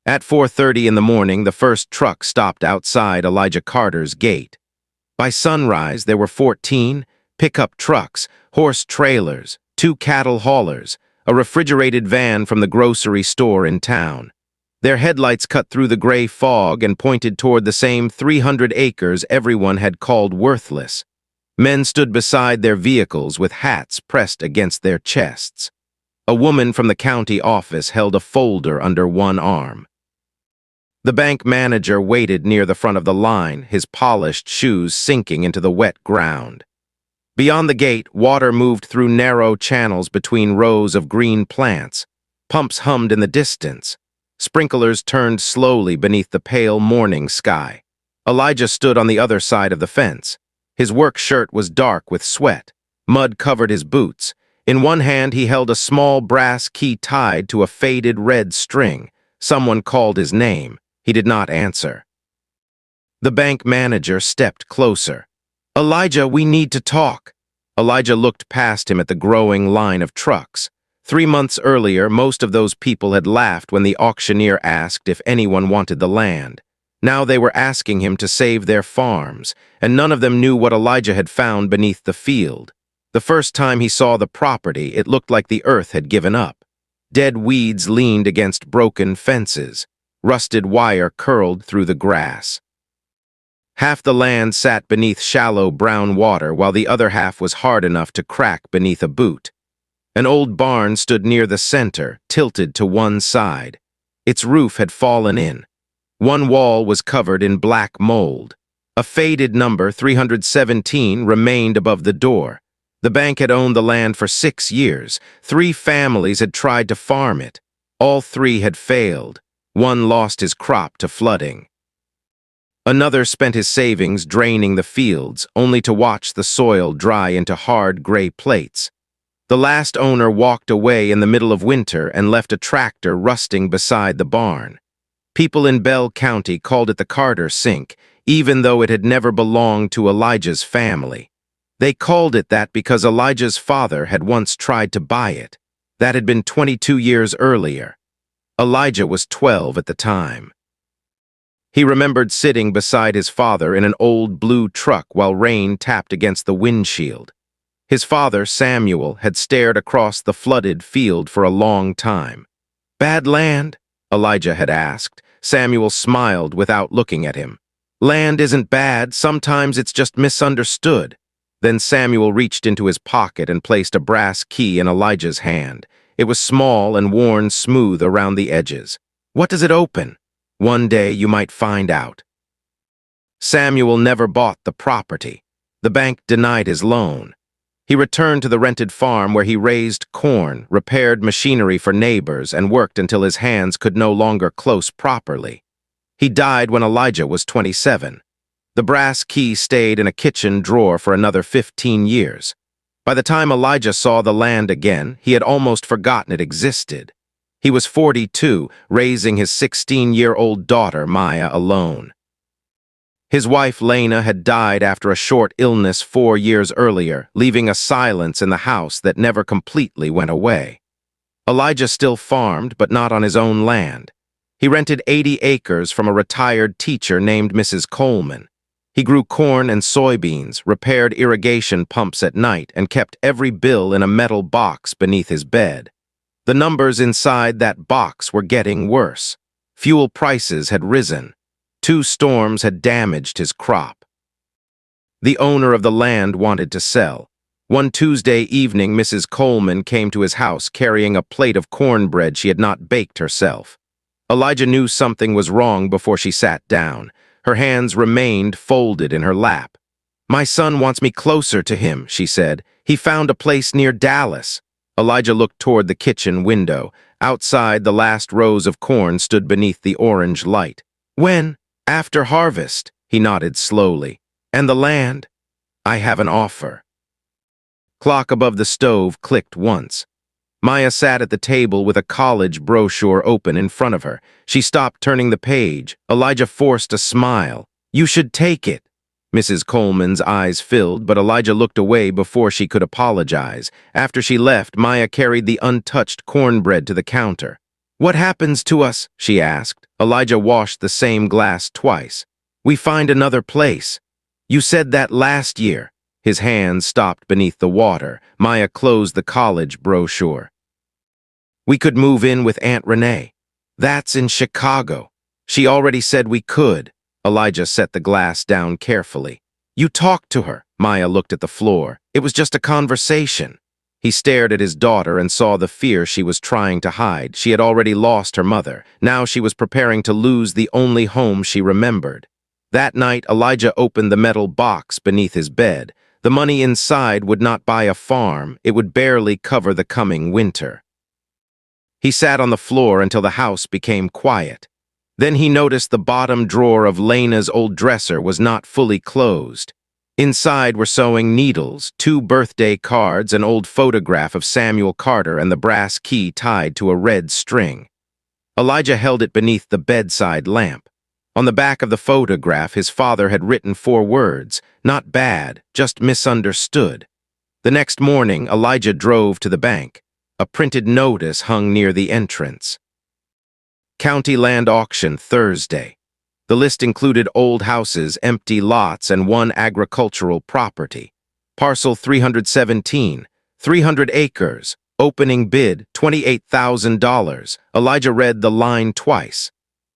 At 4:30 in the morning, the first truck stopped outside Elijah Carter's gate. By sunrise, there were 14 pickup trucks, horse trailers, 2 cattle haulers, a refrigerated van from the grocery store in town. Their headlights cut through the gray fog and pointed toward the same 300 acres everyone had called worthless. Men stood beside their vehicles with hats pressed against their chests. A woman from the county office held a folder under one arm. The bank manager waited near the front of the line, his polished shoes sinking into the wet ground. Beyond the gate, water moved through narrow channels between rows of green plants. Pumps hummed in the distance. Sprinklers turned slowly beneath the pale morning sky. Elijah stood on the other side of the fence. His work shirt was dark with sweat. Mud covered his boots. In one hand, he held a small brass key tied to a faded red string. Someone called his name. He did not answer. The bank manager stepped closer. "Elijah, we need to talk." Elijah looked past him at the growing line of trucks. 3 months earlier, most of those people had laughed when the auctioneer asked if anyone wanted the land. Now they were asking him to save their farms, and none of them knew what Elijah had found beneath the field. The first time he saw the property, it looked like the earth had given up. Dead weeds leaned against broken fences. Rusted wire curled through the grass. Half the land sat beneath shallow brown water, while the other half was hard enough to crack beneath a boot. An old barn stood near the center, tilted to one side. Its roof had fallen in. One wall was covered in black mold. A faded number, 317, remained above the door. The bank had owned the land for 6 years. 3 families had tried to farm it. All 3 had failed. One lost his crop to flooding. Another spent his savings draining the fields, only to watch the soil dry into hard gray plates. The last owner walked away in the middle of winter and left a tractor rusting beside the barn. People in Bell County called it the Carter Sink, even though it had never belonged to Elijah's family. They called it that because Elijah's father had once tried to buy it. That had been 22 years earlier. Elijah was 12 at the time. He remembered sitting beside his father in an old blue truck while rain tapped against the windshield. His father, Samuel, had stared across the flooded field for a long time. "Bad land?" Elijah had asked. Samuel smiled without looking at him. "Land isn't bad, sometimes it's just misunderstood." Then Samuel reached into his pocket and placed a brass key in Elijah's hand. It was small and worn smooth around the edges. "What does it open?" "One day you might find out." Samuel never bought the property. The bank denied his loan. He returned to the rented farm where he raised corn, repaired machinery for neighbors, and worked until his hands could no longer close properly. He died when Elijah was 27. The brass key stayed in a kitchen drawer for another 15 years. By the time Elijah saw the land again, he had almost forgotten it existed. He was 42, raising his 16-year-old daughter, Maya, alone. His wife, Lena, had died after a short illness 4 years earlier, leaving a silence in the house that never completely went away. Elijah still farmed, but not on his own land. He rented 80 acres from a retired teacher named Mrs. Coleman. He grew corn and soybeans, repaired irrigation pumps at night, and kept every bill in a metal box beneath his bed. The numbers inside that box were getting worse. Fuel prices had risen. 2 storms had damaged his crop. The owner of the land wanted to sell. One Tuesday evening, Mrs. Coleman came to his house carrying a plate of cornbread she had not baked herself. Elijah knew something was wrong before she sat down. Her hands remained folded in her lap. "My son wants me closer to him," she said. "He found a place near Dallas." Elijah looked toward the kitchen window. Outside, the last rows of corn stood beneath the orange light. "When?" "After harvest," he nodded slowly. "And the land?" "I have an offer." Clock above the stove clicked once. Maya sat at the table with a college brochure open in front of her. She stopped turning the page. Elijah forced a smile. "You should take it." Mrs. Coleman's eyes filled, but Elijah looked away before she could apologize. After she left, Maya carried the untouched cornbread to the counter. "What happens to us?" she asked. Elijah washed the same glass twice. We find another place. You said that last year. His hands stopped beneath the water. Maya closed the college brochure. We could move in with Aunt Renee. That's in Chicago. She already said we could. Elijah set the glass down carefully. You talked to her. Maya looked at the floor. It was just a conversation. He stared at his daughter and saw the fear she was trying to hide. She had already lost her mother. Now she was preparing to lose the only home she remembered. That night, Elijah opened the metal box beneath his bed. The money inside would not buy a farm. It would barely cover the coming winter. He sat on the floor until the house became quiet. Then he noticed the bottom drawer of Lena's old dresser was not fully closed. Inside were sewing needles, 2 birthday cards, an old photograph of Samuel Carter, and the brass key tied to a red string. Elijah held it beneath the bedside lamp. On the back of the photograph, his father had written 4 words, not bad, just misunderstood. The next morning, Elijah drove to the bank. A printed notice hung near the entrance. County land auction Thursday. The list included old houses, empty lots, and 1 agricultural property. Parcel 317, 300 acres, opening bid $28,000. Elijah read the line twice.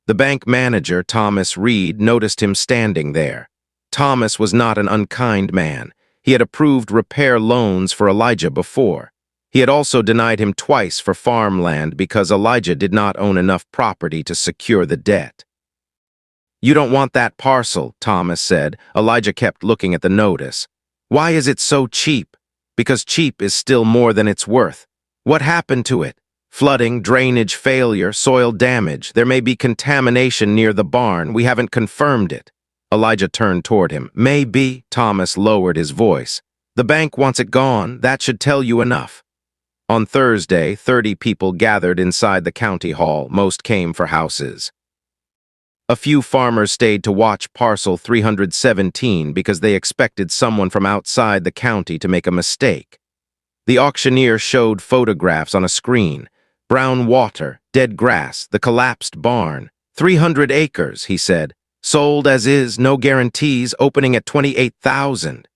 The bank manager, Thomas Reed, noticed him standing there. Thomas was not an unkind man. He had approved repair loans for Elijah before. He had also denied him twice for farmland because Elijah did not own enough property to secure the debt. You don't want that parcel, Thomas said. Elijah kept looking at the notice. Why is it so cheap? Because cheap is still more than it's worth. What happened to it? Flooding, drainage failure, soil damage. There may be contamination near the barn. We haven't confirmed it. Elijah turned toward him. Maybe. Thomas lowered his voice. The bank wants it gone. That should tell you enough. On Thursday, 30 people gathered inside the county hall. Most came for houses. A few farmers stayed to watch parcel 317 because they expected someone from outside the county to make a mistake. The auctioneer showed photographs on a screen. Brown water, dead grass, the collapsed barn. 300 acres, he said. Sold as is, no guarantees, opening at $28,000.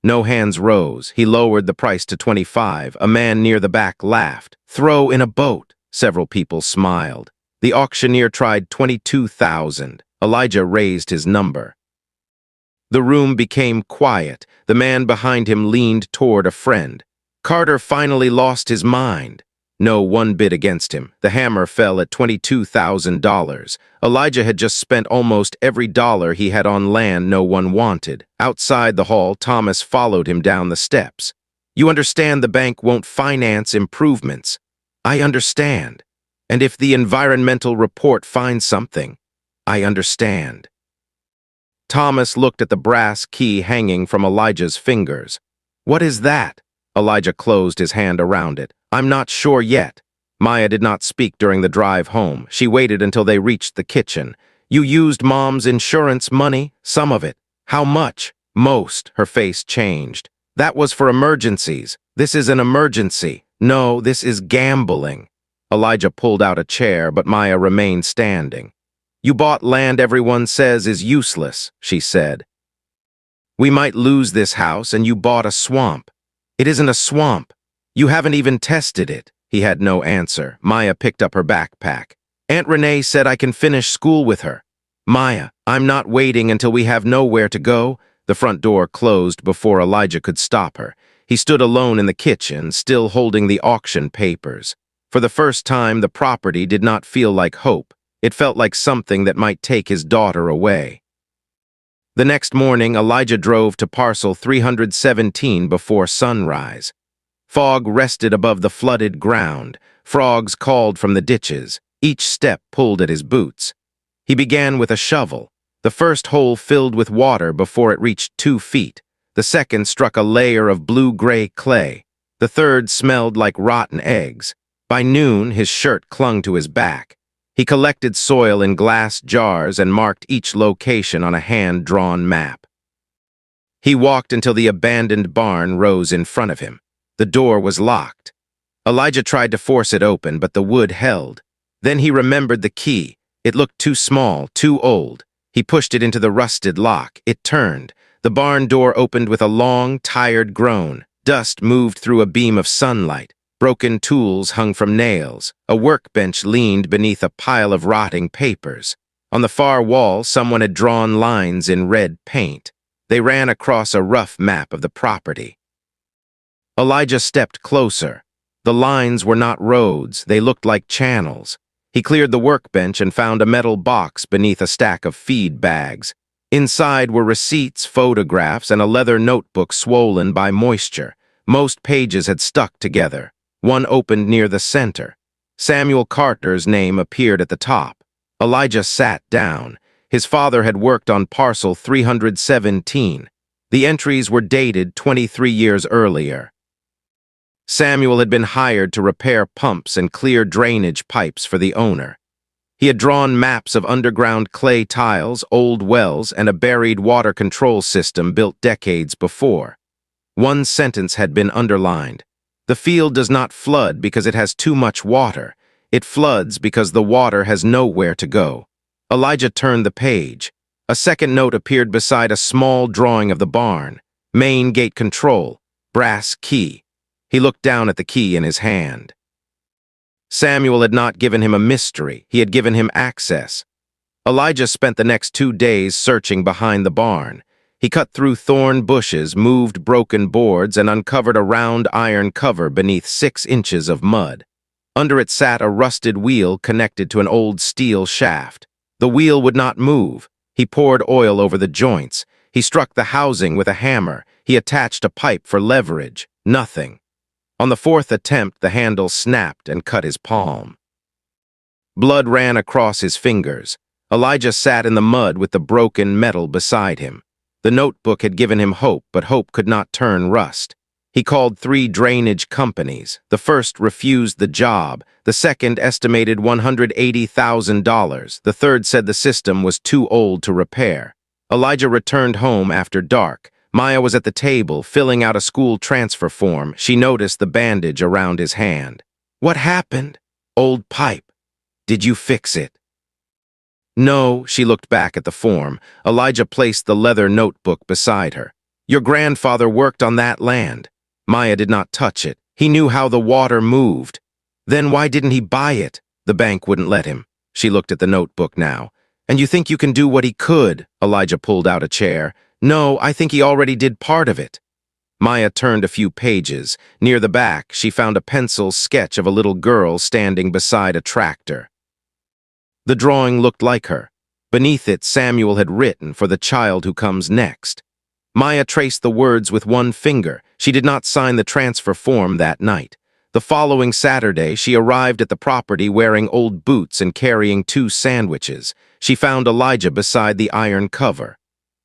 No hands rose. He lowered the price to $25. A man near the back laughed. Throw in a boat. Several people smiled. The auctioneer tried $22,000. Elijah raised his number. The room became quiet. The man behind him leaned toward a friend. Carter finally lost his mind. No one bid against him. The hammer fell at $22,000. Elijah had just spent almost every dollar he had on land no one wanted. Outside the hall, Thomas followed him down the steps. You understand the bank won't finance improvements. I understand. And if the environmental report finds something, I understand. Thomas looked at the brass key hanging from Elijah's fingers. What is that? Elijah closed his hand around it. I'm not sure yet. Maya did not speak during the drive home. She waited until they reached the kitchen. You used Mom's insurance money? Some of it. How much? Most. Her face changed. That was for emergencies. This is an emergency. No, this is gambling. Elijah pulled out a chair, but Maya remained standing. You bought land everyone says is useless, she said. We might lose this house, and you bought a swamp. It isn't a swamp. You haven't even tested it. He had no answer. Maya picked up her backpack. Aunt Renee said I can finish school with her. Maya, I'm not waiting until we have nowhere to go. The front door closed before Elijah could stop her. He stood alone in the kitchen, still holding the auction papers. For the first time, the property did not feel like hope. It felt like something that might take his daughter away. The next morning, Elijah drove to parcel 317 before sunrise. Fog rested above the flooded ground. Frogs called from the ditches. Each step pulled at his boots. He began with a shovel. The first hole filled with water before it reached 2 feet. The second struck a layer of blue-gray clay. The third smelled like rotten eggs. By noon, his shirt clung to his back. He collected soil in glass jars and marked each location on a hand-drawn map. He walked until the abandoned barn rose in front of him. The door was locked. Elijah tried to force it open, but the wood held. Then he remembered the key. It looked too small, too old. He pushed it into the rusted lock. It turned. The barn door opened with a long, tired groan. Dust moved through a beam of sunlight. Broken tools hung from nails. A workbench leaned beneath a pile of rotting papers. On the far wall, someone had drawn lines in red paint. They ran across a rough map of the property. Elijah stepped closer. The lines were not roads, they looked like channels. He cleared the workbench and found a metal box beneath a stack of feed bags. Inside were receipts, photographs, and a leather notebook swollen by moisture. Most pages had stuck together. One opened near the center. Samuel Carter's name appeared at the top. Elijah sat down. His father had worked on parcel 317. The entries were dated 23 years earlier. Samuel had been hired to repair pumps and clear drainage pipes for the owner. He had drawn maps of underground clay tiles, old wells, and a buried water control system built decades before. One sentence had been underlined. The field does not flood because it has too much water. It floods because the water has nowhere to go. Elijah turned the page. A second note appeared beside a small drawing of the barn. Main gate control. Brass key. He looked down at the key in his hand. Samuel had not given him a mystery. He had given him access. Elijah spent the next 2 days searching behind the barn. He cut through thorn bushes, moved broken boards, and uncovered a round iron cover beneath 6 inches of mud. Under it sat a rusted wheel connected to an old steel shaft. The wheel would not move. He poured oil over the joints. He struck the housing with a hammer. He attached a pipe for leverage. Nothing. On the 4th attempt, the handle snapped and cut his palm. Blood ran across his fingers. Elijah sat in the mud with the broken metal beside him. The notebook had given him hope, but hope could not turn rust. He called 3 drainage companies. The first refused the job. The second estimated $180,000. The third said the system was too old to repair. Elijah returned home after dark. Maya was at the table, filling out a school transfer form. She noticed the bandage around his hand. "What happened?" "Old pipe. Did you fix it?" "No," she looked back at the form. Elijah placed the leather notebook beside her. "Your grandfather worked on that land." Maya did not touch it. He knew how the water moved. "Then why didn't he buy it?" "The bank wouldn't let him." She looked at the notebook now. "And you think you can do what he could?" Elijah pulled out a chair. "No, I think he already did part of it." Maya turned a few pages. Near the back, she found a pencil sketch of a little girl standing beside a tractor. The drawing looked like her. Beneath it, Samuel had written, "For the child who comes next." Maya traced the words with one finger. She did not sign the transfer form that night. The following Saturday, she arrived at the property wearing old boots and carrying 2 sandwiches. She found Elijah beside the iron cover.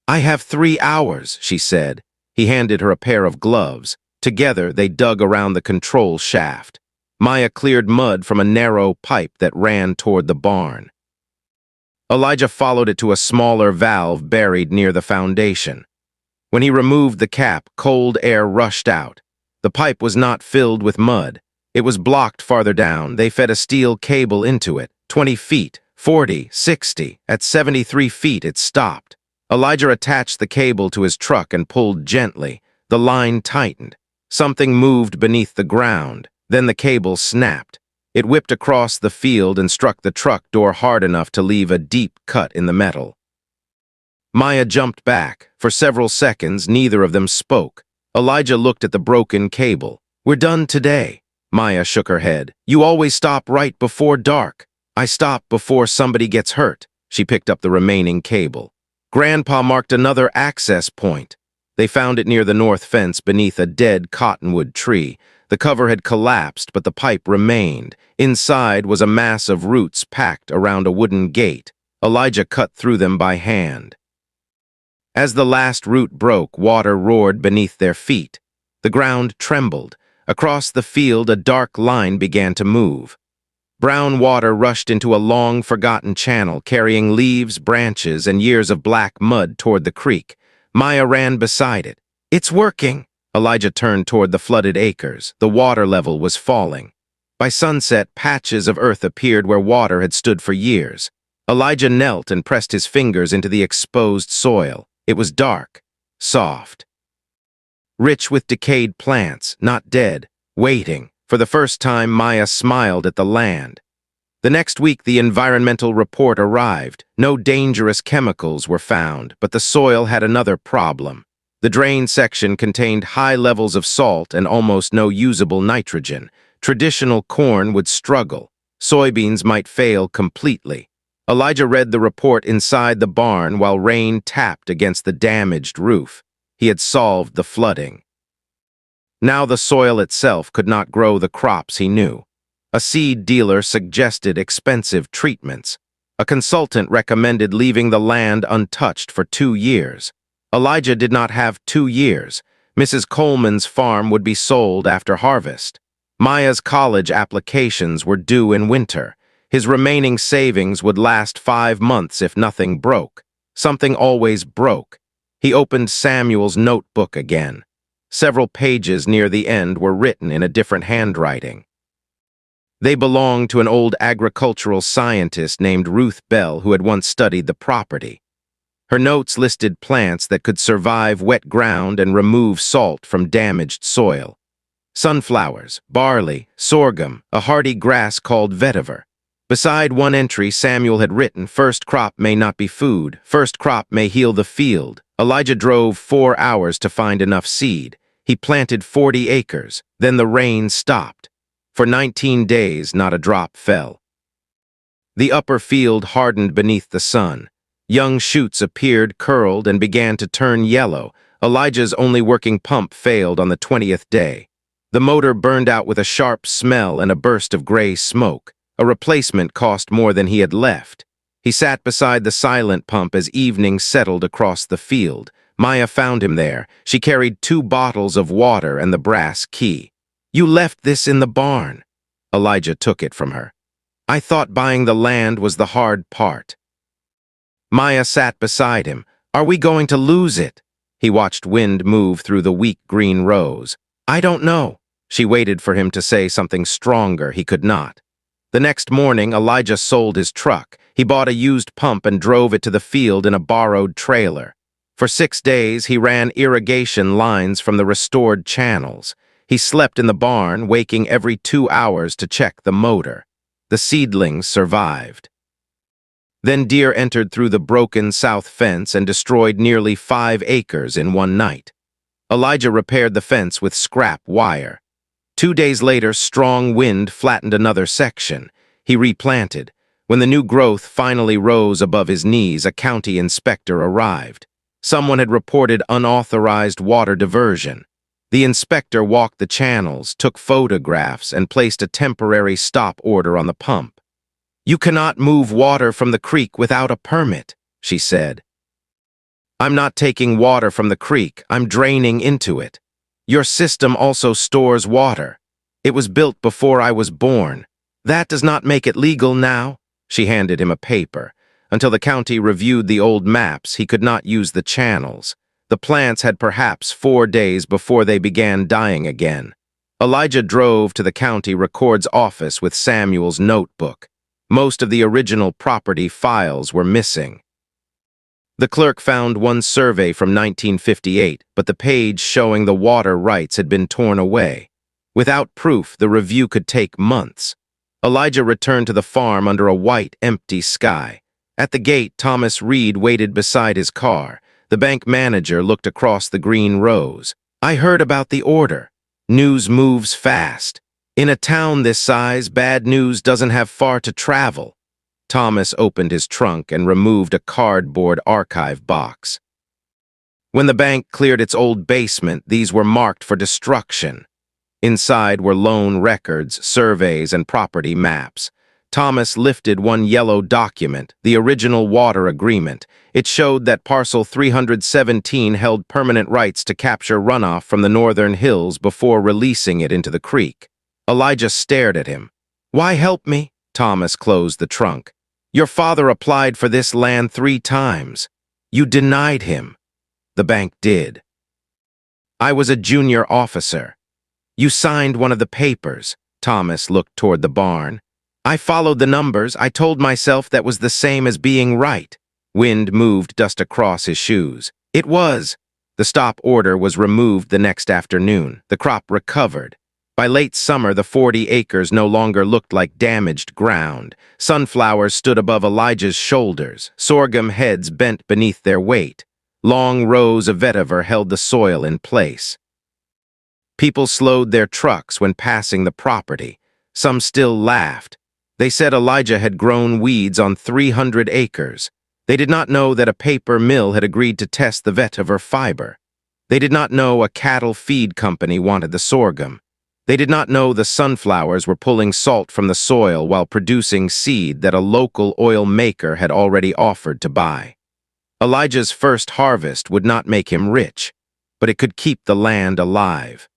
"I have 3 hours, she said. He handed her a pair of gloves. Together, they dug around the control shaft. Maya cleared mud from a narrow pipe that ran toward the barn. Elijah followed it to a smaller valve buried near the foundation. When he removed the cap, cold air rushed out. The pipe was not filled with mud. It was blocked farther down. They fed a steel cable into it. 20 feet, 40, 60. At 73 feet, it stopped. Elijah attached the cable to his truck and pulled gently. The line tightened. Something moved beneath the ground. Then the cable snapped. It whipped across the field and struck the truck door hard enough to leave a deep cut in the metal. Maya jumped back. For several seconds, neither of them spoke. Elijah looked at the broken cable. "We're done today." Maya shook her head. "You always stop right before dark." "I stop before somebody gets hurt." She picked up the remaining cable. Grandpa marked another access point. They found it near the north fence beneath a dead cottonwood tree. The cover had collapsed, but the pipe remained. Inside was a mass of roots packed around a wooden gate. Elijah cut through them by hand. As the last root broke, water roared beneath their feet. The ground trembled. Across the field, a dark line began to move. Brown water rushed into a long, forgotten channel, carrying leaves, branches, and years of black mud toward the creek. Maya ran beside it. "It's working!" Elijah turned toward the flooded acres. The water level was falling. By sunset, patches of earth appeared where water had stood for years. Elijah knelt and pressed his fingers into the exposed soil. It was dark, soft, rich with decayed plants, not dead, waiting. For the first time, Maya smiled at the land. The next week, the environmental report arrived. No dangerous chemicals were found, but the soil had another problem. The drain section contained high levels of salt and almost no usable nitrogen. Traditional corn would struggle. Soybeans might fail completely. Elijah read the report inside the barn while rain tapped against the damaged roof. He had solved the flooding. Now the soil itself could not grow the crops he knew. A seed dealer suggested expensive treatments. A consultant recommended leaving the land untouched for 2 years. Elijah did not have 2 years. Mrs. Coleman's farm would be sold after harvest. Maya's college applications were due in winter. His remaining savings would last 5 months if nothing broke. Something always broke. He opened Samuel's notebook again. Several pages near the end were written in a different handwriting. They belonged to an old agricultural scientist named Ruth Bell who had once studied the property. Her notes listed plants that could survive wet ground and remove salt from damaged soil. Sunflowers, barley, sorghum, a hardy grass called vetiver. Beside one entry, Samuel had written, "First crop may not be food. First crop may heal the field." Elijah drove 4 hours to find enough seed. He planted 40 acres. Then the rain stopped. For 19 days, not a drop fell. The upper field hardened beneath the sun. Young shoots appeared, curled, and began to turn yellow. Elijah's only working pump failed on the 20th day. The motor burned out with a sharp smell and a burst of gray smoke. A replacement cost more than he had left. He sat beside the silent pump as evening settled across the field. Maya found him there. She carried 2 bottles of water and the brass key. "You left this in the barn." Elijah took it from her. "I thought buying the land was the hard part." Maya sat beside him. "Are we going to lose it?" He watched wind move through the weak green rows. "I don't know." She waited for him to say something stronger. He could not. The next morning, Elijah sold his truck. He bought a used pump and drove it to the field in a borrowed trailer. For 6 days, he ran irrigation lines from the restored channels. He slept in the barn, waking every 2 hours to check the motor. The seedlings survived. Then deer entered through the broken south fence and destroyed nearly 5 acres in one night. Elijah repaired the fence with scrap wire. 2 days later, strong wind flattened another section. He replanted. When the new growth finally rose above his knees, a county inspector arrived. Someone had reported unauthorized water diversion. The inspector walked the channels, took photographs, and placed a temporary stop order on the pump. "You cannot move water from the creek without a permit," she said. "I'm not taking water from the creek, I'm draining into it. Your system also stores water. It was built before I was born. That does not make it legal now." She handed him a paper. Until the county reviewed the old maps, he could not use the channels. The plants had perhaps 4 days before they began dying again. Elijah drove to the county record's office with Samuel's notebook. Most of the original property files were missing. The clerk found one survey from 1958, but the page showing the water rights had been torn away. Without proof, the review could take months. Elijah returned to the farm under a white, empty sky. At the gate, Thomas Reed waited beside his car. The bank manager looked across the green rows. "I heard about the order. News moves fast. In a town this size, bad news doesn't have far to travel." Thomas opened his trunk and removed a cardboard archive box. When the bank cleared its old basement, these were marked for destruction. Inside were loan records, surveys, and property maps. Thomas lifted one yellow document, the original water agreement. It showed that parcel 317 held permanent rights to capture runoff from the northern hills before releasing it into the creek. Elijah stared at him. "Why help me?" Thomas closed the trunk. "Your father applied for this land 3 times. You denied him." "The bank did. I was a junior officer. You signed one of the papers." Thomas looked toward the barn. I followed the numbers. I told myself that was the same as being right. Wind moved dust across his shoes. It was. The stop order was removed the next afternoon. The crop recovered. By late summer, the 40 acres no longer looked like damaged ground. Sunflowers stood above Elijah's shoulders, sorghum heads bent beneath their weight. Long rows of vetiver held the soil in place. People slowed their trucks when passing the property. Some still laughed. They said Elijah had grown weeds on 300 acres. They did not know that a paper mill had agreed to test the vetiver fiber. They did not know a cattle feed company wanted the sorghum. They did not know the sunflowers were pulling salt from the soil while producing seed that a local oil maker had already offered to buy. Elijah's first harvest would not make him rich, but it could keep the land alive.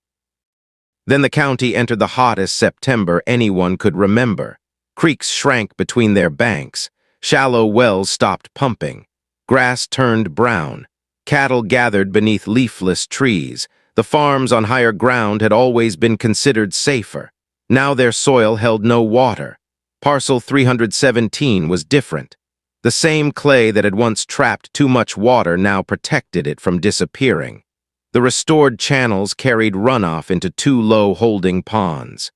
Then the county entered the hottest September anyone could remember. Creeks shrank between their banks. Shallow wells stopped pumping. Grass turned brown. Cattle gathered beneath leafless trees. The farms on higher ground had always been considered safer. Now their soil held no water. Parcel 317 was different. The same clay that had once trapped too much water now protected it from disappearing. The restored channels carried runoff into two low holding ponds.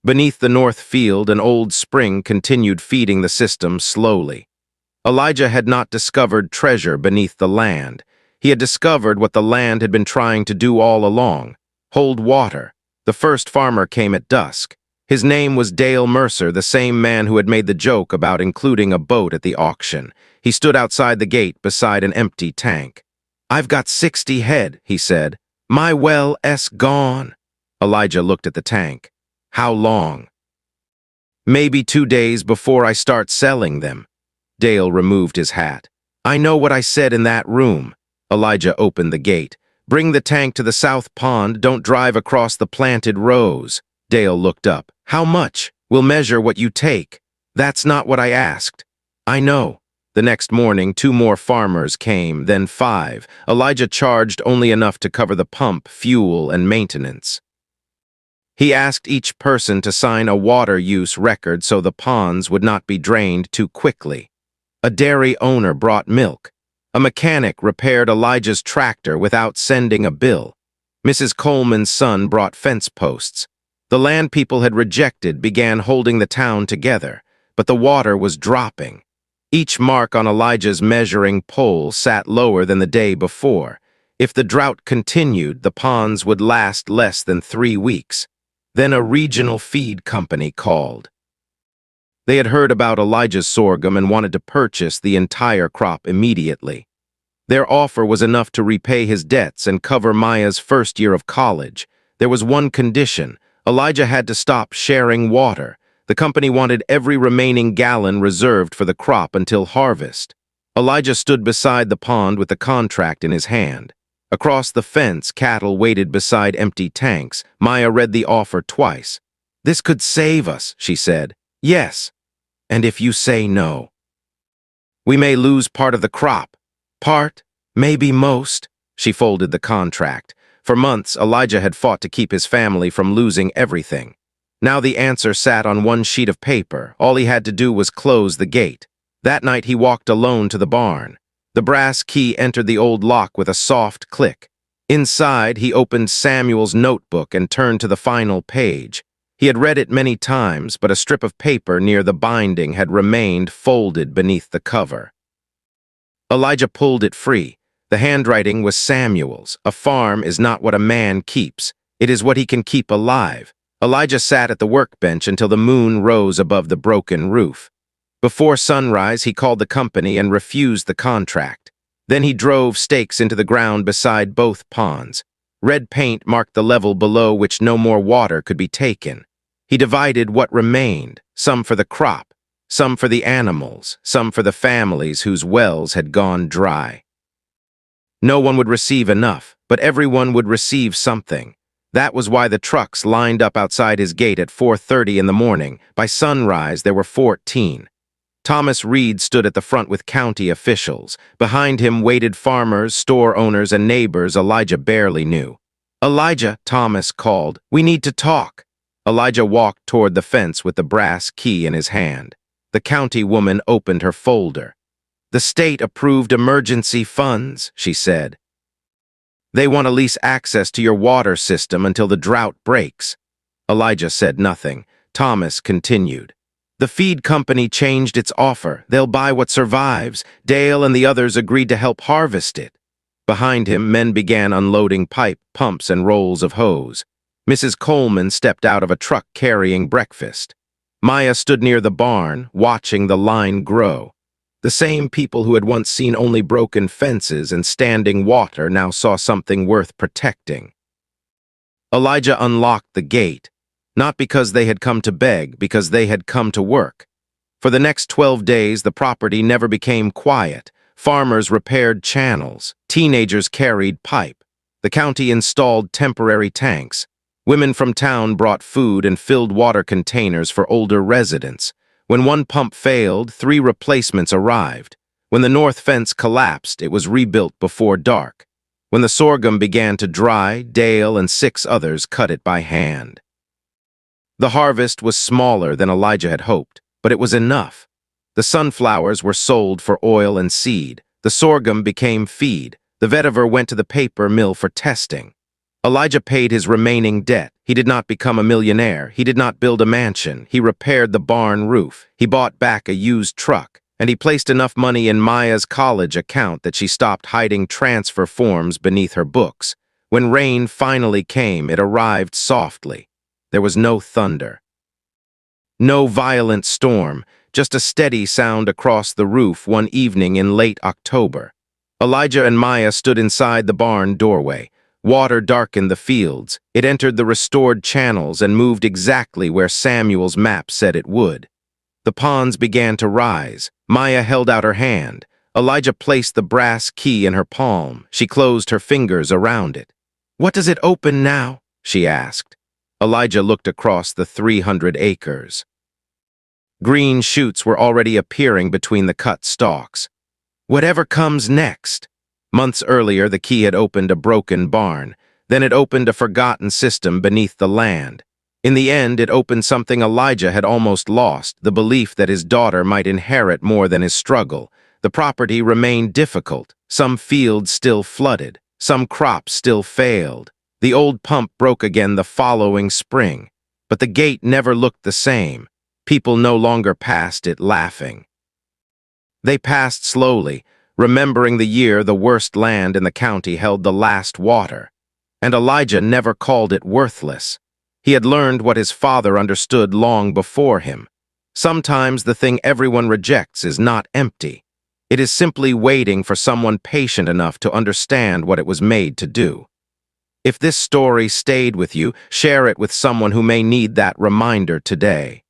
Beneath the north field, an old spring continued feeding the system slowly. Elijah had not discovered treasure beneath the land. He had discovered what the land had been trying to do all along: hold water. The first farmer came at dusk. His name was Dale Mercer, the same man who had made the joke about including a boat at the auction. He stood outside the gate beside an empty tank. "I've got 60 head," he said. "My well-'s gone." Elijah looked at the tank. "How long?" "Maybe 2 days before I start selling them." Dale removed his hat. "I know what I said in that room." Elijah opened the gate. "Bring the tank to the south pond. Don't drive across the planted rows." Dale looked up. "How much?" "We'll measure what you take." "That's not what I asked." "I know." The next morning, 2 more farmers came, then 5. Elijah charged only enough to cover the pump, fuel, and maintenance. He asked each person to sign a water use record so the ponds would not be drained too quickly. A dairy owner brought milk. A mechanic repaired Elijah's tractor without sending a bill. Mrs. Coleman's son brought fence posts. The land people had rejected began holding the town together, but the water was dropping. Each mark on Elijah's measuring pole sat lower than the day before. If the drought continued, the ponds would last less than 3 weeks. Then a regional feed company called. They had heard about Elijah's sorghum and wanted to purchase the entire crop immediately. Their offer was enough to repay his debts and cover Maya's first year of college. There was one condition: Elijah had to stop sharing water. The company wanted every remaining gallon reserved for the crop until harvest. Elijah stood beside the pond with the contract in his hand. Across the fence, cattle waited beside empty tanks. Maya read the offer twice. "This could save us," she said. "Yes. And if you say no, we may lose part of the crop." "Part? Maybe most." She folded the contract. For months, Elijah had fought to keep his family from losing everything. Now the answer sat on one sheet of paper. All he had to do was close the gate. That night he walked alone to the barn. The brass key entered the old lock with a soft click. Inside, he opened Samuel's notebook and turned to the final page. He had read it many times, but a strip of paper near the binding had remained folded beneath the cover. Elijah pulled it free. The handwriting was Samuel's. "A farm is not what a man keeps. It is what he can keep alive." Elijah sat at the workbench until the moon rose above the broken roof. Before sunrise, he called the company and refused the contract. Then he drove stakes into the ground beside both ponds. Red paint marked the level below which no more water could be taken. He divided what remained, some for the crop, some for the animals, some for the families whose wells had gone dry. No one would receive enough, but everyone would receive something. That was why the trucks lined up outside his gate at 4:30 in the morning. By sunrise, there were 14. Thomas Reed stood at the front with county officials. Behind him waited farmers, store owners, and neighbors Elijah barely knew. "Elijah," Thomas called, "we need to talk." Elijah walked toward the fence with the brass key in his hand. The county woman opened her folder. "The state approved emergency funds," she said. "They want to lease access to your water system until the drought breaks." Elijah said nothing. Thomas continued. "The feed company changed its offer. They'll buy what survives. Dale and the others agreed to help harvest it." Behind him, men began unloading pipe, pumps, and rolls of hose. Mrs. Coleman stepped out of a truck carrying breakfast. Maya stood near the barn, watching the line grow. The same people who had once seen only broken fences and standing water now saw something worth protecting. Elijah unlocked the gate, not because they had come to beg, because they had come to work. For the next 12 days, the property never became quiet. Farmers repaired channels. Teenagers carried pipe. The county installed temporary tanks. Women from town brought food and filled water containers for older residents. When one pump failed, 3 replacements arrived. When the north fence collapsed, it was rebuilt before dark. When the sorghum began to dry, Dale and 6 others cut it by hand. The harvest was smaller than Elijah had hoped, but it was enough. The sunflowers were sold for oil and seed. The sorghum became feed. The vetiver went to the paper mill for testing. Elijah paid his remaining debt. He did not become a millionaire. He did not build a mansion. He repaired the barn roof. He bought back a used truck. And he placed enough money in Maya's college account that she stopped hiding transfer forms beneath her books. When rain finally came, it arrived softly. There was no thunder. No violent storm, just a steady sound across the roof one evening in late October. Elijah and Maya stood inside the barn doorway. Water darkened the fields. It entered the restored channels and moved exactly where Samuel's map said it would. The ponds began to rise. Maya held out her hand. Elijah placed the brass key in her palm. She closed her fingers around it. "What does it open now?" she asked. Elijah looked across the 300 acres. Green shoots were already appearing between the cut stalks. Whatever comes next. Months earlier, the key had opened a broken barn. Then it opened a forgotten system beneath the land. In the end, it opened something Elijah had almost lost, the belief that his daughter might inherit more than his struggle. The property remained difficult. Some fields still flooded. Some crops still failed. The old pump broke again the following spring. But the gate never looked the same. People no longer passed it laughing. They passed slowly, remembering the year the worst land in the county held the last water. And Elijah never called it worthless. He had learned what his father understood long before him. Sometimes the thing everyone rejects is not empty. It is simply waiting for someone patient enough to understand what it was made to do. If this story stayed with you, share it with someone who may need that reminder today.